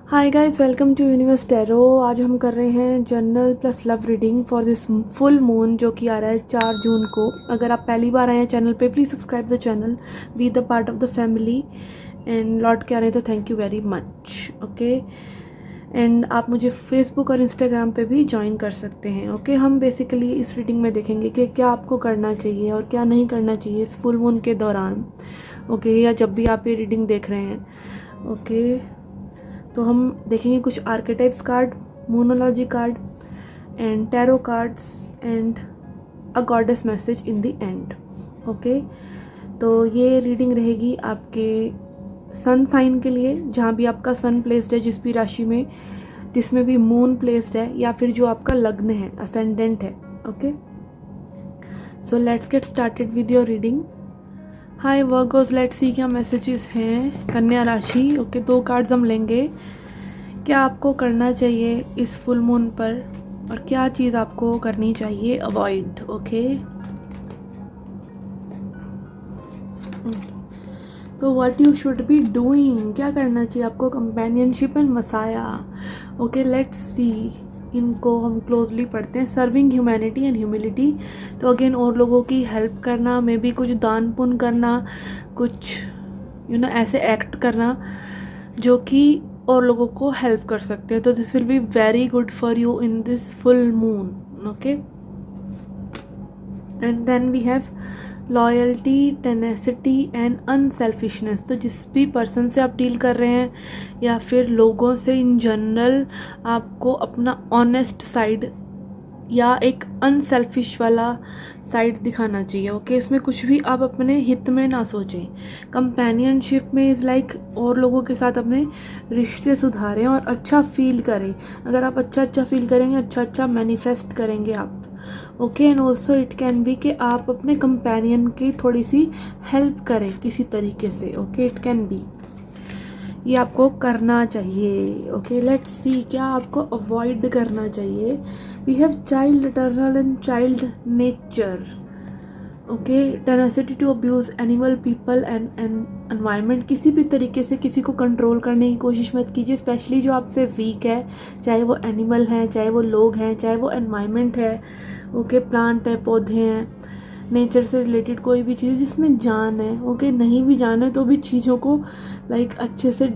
Hi guys, welcome to universe tarot. आज हम कर रहे हैं journal plus love reading for this full moon जो कि आ रहा है 4 जून को। अगर आप पहली बार आए हैं चैनल पे, please subscribe the channel, be the part of the family and लौट के आ रहे हैं तो thank you very much. Okay, and आप मुझे फेसबुक और इंस्टाग्राम पे भी ज्वाइन कर सकते हैं। ओके, हम बेसिकली इस रीडिंग में देखेंगे कि क्या आपको करना चाहिए और क्या नहीं करना चाहिए इस फुल मून के दौरान। ओके, या जब भी आप ये रीडिंग देख रहे हैं। ओके, तो हम देखेंगे कुछ archetypes card, moonology card and tarot cards and a goddess message in the end. Okay, तो ये रीडिंग रहेगी आपके सन साइन के लिए, जहाँ भी आपका सन प्लेस्ड है, जिस भी राशि में, जिसमें भी मून प्लेस्ड है, या फिर जो आपका लग्न है, असेंडेंट है। Okay, so let's get started with your reading. Hi Virgo's, let's see क्या मैसेजेस हैं कन्या राशि। ओके, 2 कार्ड्स हम लेंगे। क्या आपको करना चाहिए इस फुल मून पर और क्या चीज़ आपको करनी चाहिए अवॉइड। ओके, तो what you should be doing, क्या करना चाहिए आपको, कंपेनियनशिप एंड मसाया। ओके, लेट्स सी, इनको हम क्लोजली पढ़ते हैं। सर्विंग ह्यूमैनिटी एंड ह्यूमिलिटी, तो अगेन और लोगों की हेल्प करना, मे बी कुछ दान पुण्य करना, कुछ ऐसे एक्ट करना जो कि और लोगों को हेल्प कर सकते हैं। तो this will be very good for you in this full moon. Okay, and then we have loyalty, tenacity and unselfishness. तो जिस भी पर्सन से आप डील कर रहे हैं या फिर लोगों से इन जनरल, आपको अपना ऑनेस्ट साइड या एक अनसेल्फिश वाला साइड दिखाना चाहिए। ओके, इसमें कुछ भी आप अपने हित में ना सोचें। कंपेनियनशिप में इज़ लाइक और लोगों के साथ अपने रिश्ते सुधारें और अच्छा फील करें। अगर आप अच्छा फील करेंगे, अच्छा मैनिफेस्ट करेंगे आप। Okay, and also it can be कि आप अपने कंपेनियन की थोड़ी सी हेल्प करें किसी तरीके से। ओके, इट कैन बी, ये आपको करना चाहिए। ओके, लेट्स सी क्या आपको अवॉइड करना चाहिए। We have child eternal and child nature. Okay, tenacity to abuse animal, people and environment. किसी भी तरीके से किसी को कंट्रोल करने की कोशिश मत कीजिए, स्पेशली जो आपसे वीक है, चाहे वो एनिमल हैं, चाहे वो लोग हैं, चाहे वो एनवायरनमेंट है। ओके, प्लांट है, पौधे हैं, नेचर से रिलेटेड कोई भी चीज़ जिसमें जान है। ओके, नहीं भी जान है तो भी चीज़ों को लाइक अच्छे से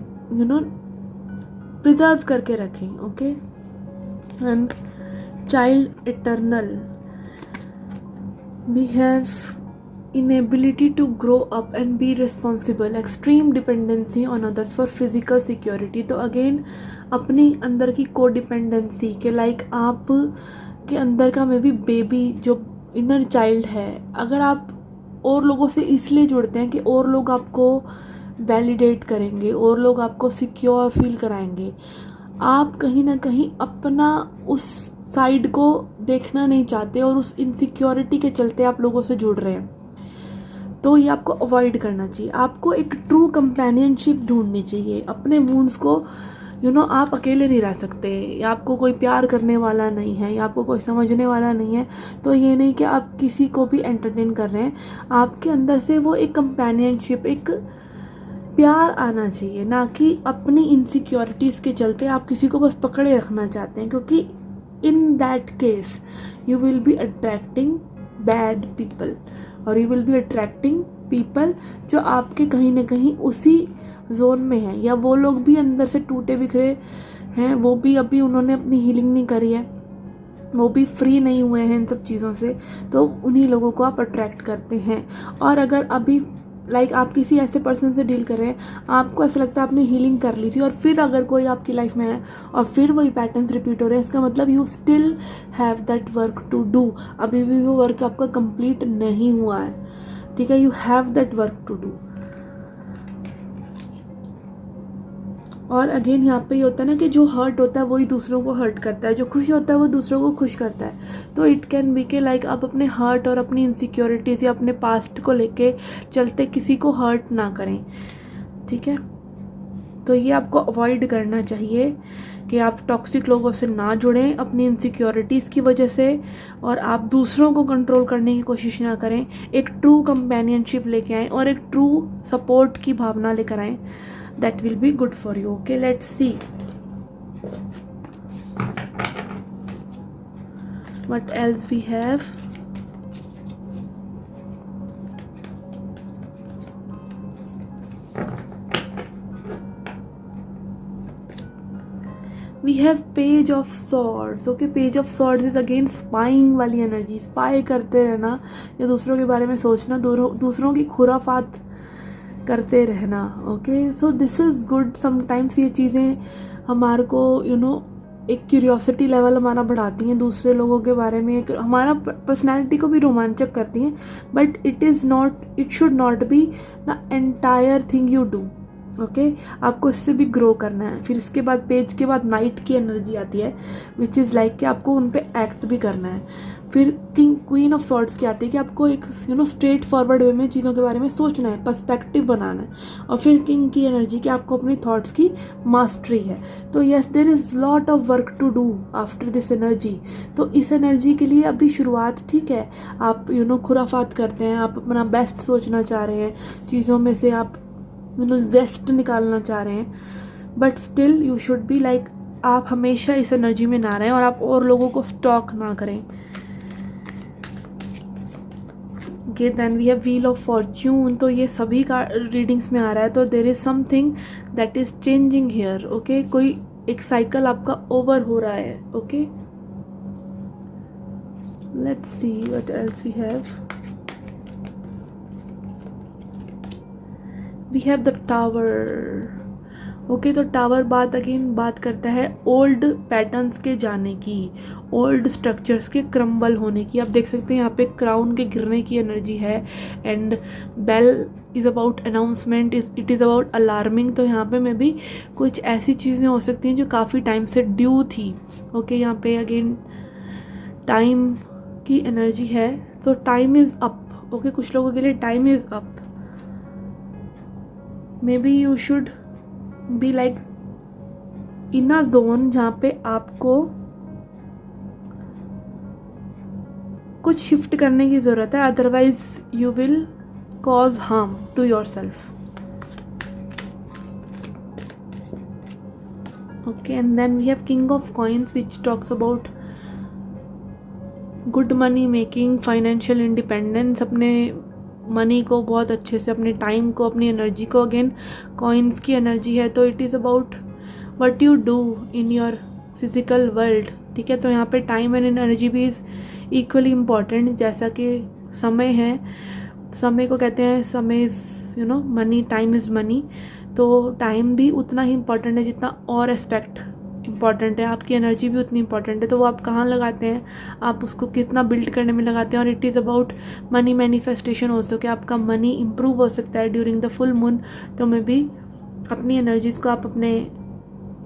प्रिजर्व करके रखें। Okay, and child eternal, we have inability to grow up and be responsible, extreme dependency on others for physical security। तो अगेन अपनी अंदर की कोडिपेंडेंसी के लाइक आप के अंदर का मे बी बेबी जो इनर चाइल्ड है, अगर आप और लोगों से इसलिए जुड़ते हैं कि और लोग आपको वैलिडेट करेंगे, और लोग आपको सिक्योर फील कराएंगे, आप कहीं ना कहीं अपना उस साइड को देखना नहीं चाहते और उस इनसिक्योरिटी के चलते आप लोगों से जुड़ रहे हैं। तो ये आपको अवॉइड करना चाहिए। आपको एक ट्रू कंपेनियनशिप ढूंढनी चाहिए। अपने मूड्स को आप अकेले नहीं रह सकते, या आपको कोई प्यार करने वाला नहीं है, या आपको कोई समझने वाला नहीं है, तो ये नहीं कि आप किसी को भी एंटरटेन कर रहे हैं। आपके अंदर से वो एक कंपेनियनशिप, एक प्यार आना चाहिए, ना कि अपनी इनसिक्योरिटीज़ के चलते आप किसी को बस पकड़े रखना चाहते हैं, क्योंकि in that case you will be attracting bad people और you will be attracting people जो आपके कहीं ना कहीं उसी जोन में है, या वो लोग भी अंदर से टूटे बिखरे हैं, वो भी अभी उन्होंने अपनी हीलिंग नहीं करी है, वो भी फ्री नहीं हुए हैं इन सब चीज़ों से, तो उन्हीं लोगों को आप अट्रैक्ट करते हैं। और अगर अभी लाइक आप किसी ऐसे पर्सन से डील कर रहे हैं, आपको ऐसा लगता है आपने हीलिंग कर ली थी, और फिर अगर कोई आपकी लाइफ में है और फिर वही पैटर्न्स रिपीट हो रहे हैं, इसका मतलब you still have that work to do. अभी भी वो वर्क आपका कंप्लीट नहीं हुआ है, ठीक है, you have that work to do. और अगेन यहाँ पे ये होता है ना कि जो हर्ट होता है वही दूसरों को हर्ट करता है, जो खुश होता है वो दूसरों को खुश करता है। तो इट कैन बी के लाइक आप अपने हर्ट और अपनी इनसिक्योरिटीज़ या अपने पास्ट को लेके चलते किसी को हर्ट ना करें, ठीक है। तो ये आपको अवॉइड करना चाहिए कि आप टॉक्सिक लोगों से ना जुड़ें अपनी इनसिक्योरिटीज़ की वजह से, और आप दूसरों को कंट्रोल करने की कोशिश ना करें। एक ट्रू कंपेनियनशिप लेके आएँ और एक ट्रू सपोर्ट की भावना लेकर आएँ। that will be good for you. Okay, let's see What else we have? We have Page of Swords. Okay, Page of Swords is again spying वाली एनर्जी, स्पाई करते रहना या दूसरों के बारे में सोचना, दूसरों की खुराफात करते रहना. Okay, so this is good. Sometimes ये चीज़ें हमारे को एक क्यूरियोसिटी लेवल हमारा बढ़ाती हैं दूसरे लोगों के बारे में, हमारा पर्सनैलिटी को भी रोमांचक करती हैं. But it should not be the entire thing you do. Okay, आपको इससे भी ग्रो करना है. फिर इसके बाद पेज के बाद नाइट की एनर्जी आती है, विच इज़ लाइक कि आपको उन पे एक्ट भी करना है. फिर क्वीन ऑफ सॉर्ड्स की आती है कि आपको एक स्ट्रेट फॉरवर्ड वे में चीज़ों के बारे में सोचना है, पर्सपेक्टिव बनाना है. और फिर किंग की एनर्जी कि आपको अपनी थॉट्स की मास्टरी है. तो yes, there is lot of work to do after this energy. तो इस एनर्जी के लिए अभी शुरुआत ठीक है. आप खुराफात करते हैं, आप अपना बेस्ट सोचना चाह रहे हैं, चीज़ों में से आप जेस्ट निकालना चाह रहे हैं. But still you should be like, आप हमेशा इस एनर्जी में ना रहें और आप और लोगों को स्टॉक ना करें. Okay, then we have wheel of fortune. तो ये सभी का रीडिंग्स में आ रहा है. तो there is something that is changing here. Okay, कोई एक साइकिल आपका ओवर हो रहा है. Okay, let's see what else we have. We have the tower. Okay, तो टावर बात करता है ओल्ड पैटर्न्स के जाने की, ओल्ड स्ट्रक्चर्स के क्रम्बल होने की. आप देख सकते हैं यहाँ पे क्राउन के गिरने की एनर्जी है. And bell is about announcement, it is about alarming. तो यहाँ पे में भी कुछ ऐसी चीज़ें हो सकती हैं जो काफ़ी टाइम से ड्यू थी. ओके, यहाँ पे अगेन टाइम की एनर्जी है. तो टाइम इज़ अप. ओके, कुछ लोगों के लिए time is up. Maybe you should be like in a zone जहाँ पे आपको कुछ शिफ्ट करने की ज़रूरत है, otherwise you will cause harm to yourself. Okay, and then we have king of coins which talks about good money making, financial independence, अपने money को बहुत अच्छे से, अपने टाइम को, अपनी एनर्जी को. अगेन कॉइन्स की एनर्जी है. तो it is about what you do in your physical world. ठीक है, तो यहाँ पे टाइम एंड एनर्जी भी इज़ इक्वली इम्पॉर्टेंट. जैसा कि समय है, समय को कहते हैं समय is money, time is money. तो टाइम भी उतना ही इम्पॉर्टेंट है जितना और एस्पेक्ट इम्पॉर्टेंट है. आपकी एनर्जी भी उतनी इम्पॉर्टेंट है. तो वो आप कहाँ लगाते हैं, आप उसको कितना बिल्ड करने में लगाते हैं. और it is about money manifestation also, कि आपका मनी इम्प्रूव हो सकता है ड्यूरिंग द फुल मून. तो मैं भी अपनी एनर्जीज़ को आप अपने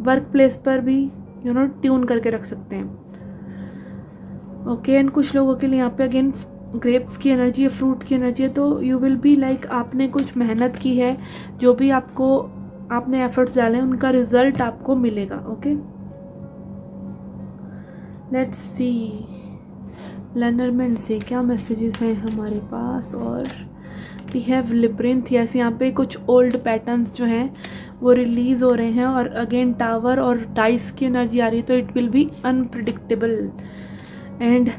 वर्क प्लेस पर भी ट्यून करके रख सकते हैं. ओके, एंड कुछ लोगों के लिए यहाँ पे अगेन ग्रेप्स की एनर्जी है, फ्रूट की एनर्जी है. तो यू विल बी लाइक, आपने कुछ मेहनत की है, जो भी आपने एफर्ट्स डाले उनका रिजल्ट आपको मिलेगा. ओके, लेट्स सी लर्नरमेंट से क्या मैसेजेस हैं हमारे पास. और वी हैव लिब्रिंथ. यस, यहाँ पे कुछ ओल्ड पैटर्न्स जो हैं वो रिलीज हो रहे हैं. और अगेन टावर और डाइस की एनर्जी आ रही है. तो it will be unpredictable and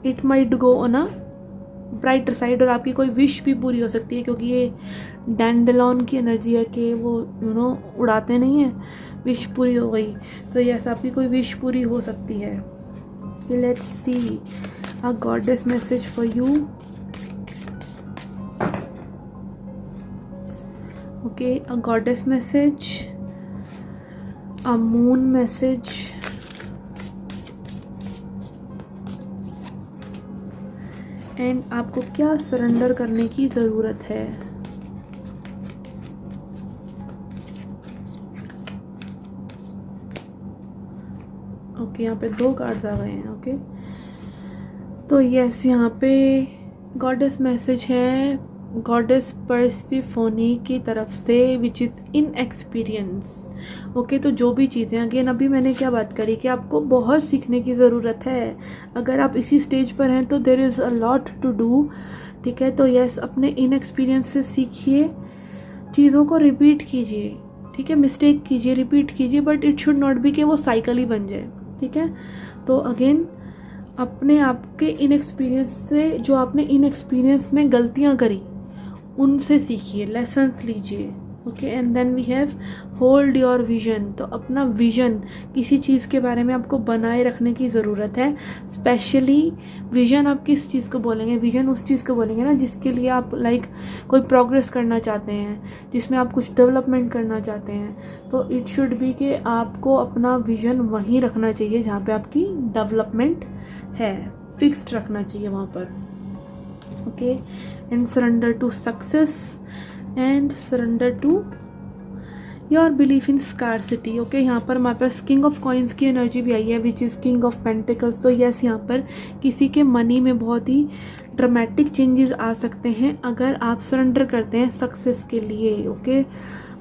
it might go on a brighter side. और आपकी कोई विश भी पूरी हो सकती है, क्योंकि ये डैंडेलॉन की एनर्जी है कि वो उड़ाते नहीं हैं. विश पूरी हो गई, तो यस, आपकी कोई विश पूरी हो सकती है. Let's see a goddess message for you. Okay, a goddess message, a moon message, and आपको क्या सरेंडर करने की ज़रूरत है. ओके, यहाँ पे 2 कार्ड्स आ गए हैं. ओके, तो यस, यहाँ पे गॉडेस मैसेज है गॉडेस पर्सिफोनी की तरफ से, which is in experience. Okay, तो जो भी चीज़ें, अगेन अभी मैंने क्या बात करी कि आपको बहुत सीखने की ज़रूरत है. अगर आप इसी स्टेज पर हैं तो there is a lot to do. ठीक है, तो यस, अपने इन एक्सपीरियंस से सीखिए, चीज़ों को रिपीट कीजिए. ठीक है, मिस्टेक कीजिए, रिपीट कीजिए, but it should not be कि वो साइकिल ही बन जाए. ठीक है, तो अगेन अपने आप के इनएक्सपीरियंस से, जो आपने इनएक्सपीरियंस में गलतियां करी उनसे सीखिए, लेसन्स लीजिए। Okay, and then we have hold your vision. तो अपना विजन, किसी चीज़ के बारे में आपको बनाए रखने की ज़रूरत है। स्पेशली विजन आप किस चीज़ को बोलेंगे? विजन उस चीज़ को बोलेंगे ना जिसके लिए आप कोई प्रोग्रेस करना चाहते हैं, जिसमें आप कुछ डेवलपमेंट करना चाहते हैं। तो इट शुड बी कि आपको अपना विजन वहीं रखना चाहिए जहाँ पे आपकी डेवलपमेंट है, फिक्स्ड रखना चाहिए वहाँ पर। Okay, and surrender to success and surrender to your belief in scarcity. Okay, यहाँ पर हमारे पास किंग ऑफ कॉइन्स की एनर्जी भी आई है, which is king of pentacles. तो यस, यहाँ पर किसी के मनी में बहुत ही ड्रामेटिक चेंजेस आ सकते हैं अगर आप सरेंडर करते हैं सक्सेस के लिए। ओके,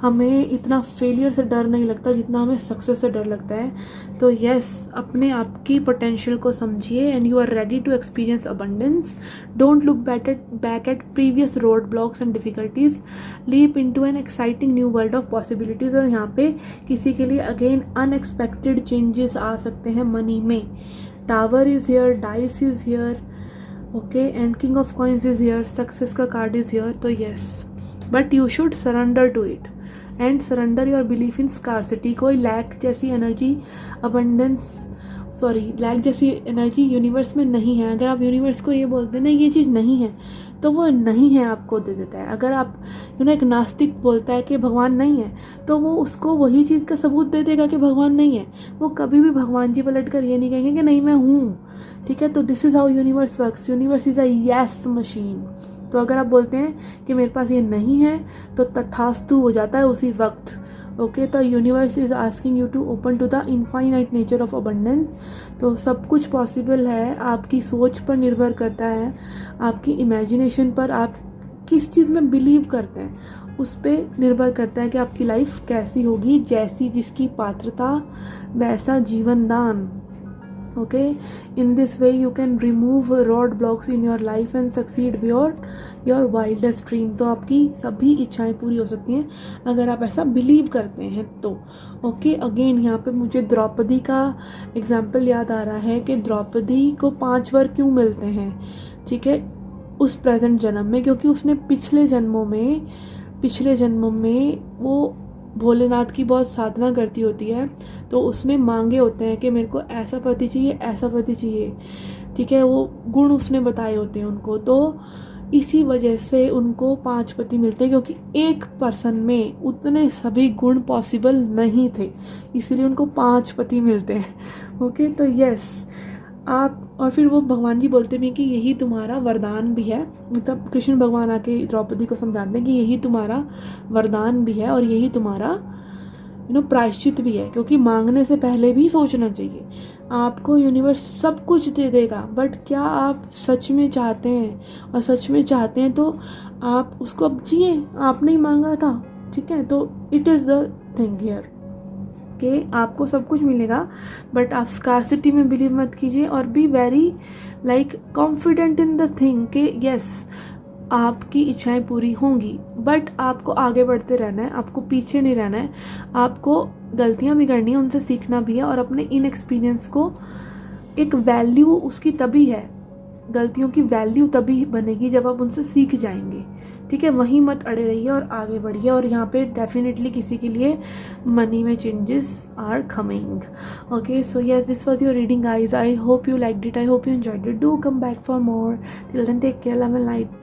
हमें इतना फेलियर से डर नहीं लगता जितना हमें सक्सेस से डर लगता है। तो यस, अपने आप की पोटेंशियल को समझिए and you are ready to experience abundance. Don't look back at previous road blocks and difficulties, leap into an exciting new world of possibilities. और यहाँ पे किसी के लिए अगेन अनएक्सपेक्टेड चेंजेस आ सकते हैं मनी में। Tower is here, dice is here, okay, and king of coins is here, success का कार्ड इज हियर। तो yes, but you should surrender to it and surrender your belief in scarcity. कोई lack जैसी energy lack जैसी energy universe में नहीं है। अगर आप यूनिवर्स को ये बोलते हैं ना ये चीज़ नहीं है, तो वो नहीं है आपको दे देता है। अगर आप एक नास्तिक बोलता है कि भगवान नहीं है, तो वो उसको वही चीज़ का सबूत दे देगा कि भगवान नहीं है। वो कभी भी भगवान जी पलट कर ये नहीं कहेंगे कि नहीं मैं हूँ। ठीक है, तो this is how universe works. Universe is a yes machine. तो अगर आप बोलते हैं कि मेरे पास ये नहीं है, तो तथास्तु हो जाता है उसी वक्त। ओके, तो universe is asking you to open to the infinite nature of abundance. तो सब कुछ पॉसिबल है, आपकी सोच पर निर्भर करता है, आपकी इमेजिनेशन पर, आप किस चीज़ में बिलीव करते हैं उस पर निर्भर करता है कि आपकी लाइफ कैसी होगी। जैसी जिसकी पात्रता वैसा जीवन दान। Okay, in this way you can remove roadblocks in your life and succeed beyond your wildest dream। तो आपकी सभी इच्छाएं पूरी हो सकती हैं अगर आप ऐसा बिलीव करते हैं तो। ओके, अगेन यहाँ पे मुझे द्रौपदी का एग्जाम्पल याद आ रहा है कि द्रौपदी को 5 वर क्यों मिलते हैं, ठीक है, उस प्रेजेंट जन्म में, क्योंकि उसने पिछले जन्मों में वो भोलेनाथ की बहुत साधना करती होती है। तो उसने मांगे होते हैं कि मेरे को ऐसा पति चाहिए, ऐसा पति चाहिए। ठीक है, वो गुण उसने बताए होते हैं उनको। तो इसी वजह से उनको 5 पति मिलते हैं, क्योंकि एक पर्सन में उतने सभी गुण पॉसिबल नहीं थे, इसलिए उनको 5 पति मिलते हैं। ओके, तो यस आप, और फिर वो भगवान जी बोलते भी हैं कि यही तुम्हारा वरदान भी है। मतलब कृष्ण भगवान आके द्रौपदी को समझाते हैं कि यही तुम्हारा वरदान भी है और यही तुम्हारा प्रायश्चित भी है, क्योंकि मांगने से पहले भी सोचना चाहिए। आपको यूनिवर्स सब कुछ दे देगा, बट क्या आप सच में चाहते हैं? और सच में चाहते हैं तो आप उसको अब जिए। आपने ही मांगा था, ठीक है, तो it is the thing here कि आपको सब कुछ मिलेगा, बट आप स्कार्सिटी में बिलीव मत कीजिए और be very confident in the thing कि यस आपकी इच्छाएं पूरी होंगी। बट आपको आगे बढ़ते रहना है, आपको पीछे नहीं रहना है। आपको गलतियां भी करनी है, उनसे सीखना भी है, और अपने इन एक्सपीरियंस को एक वैल्यू उसकी तभी है, गलतियों की वैल्यू तभी बनेगी जब आप उनसे सीख जाएंगे। ठीक है, वहीं मत अड़े रहिए और आगे बढ़िए। और यहाँ पे डेफिनेटली किसी के लिए मनी में changes are coming. Okay, so yes, this was your reading guys. I hope you liked it, I hope you enjoyed it. Do come back for more. Till then take care, love and light.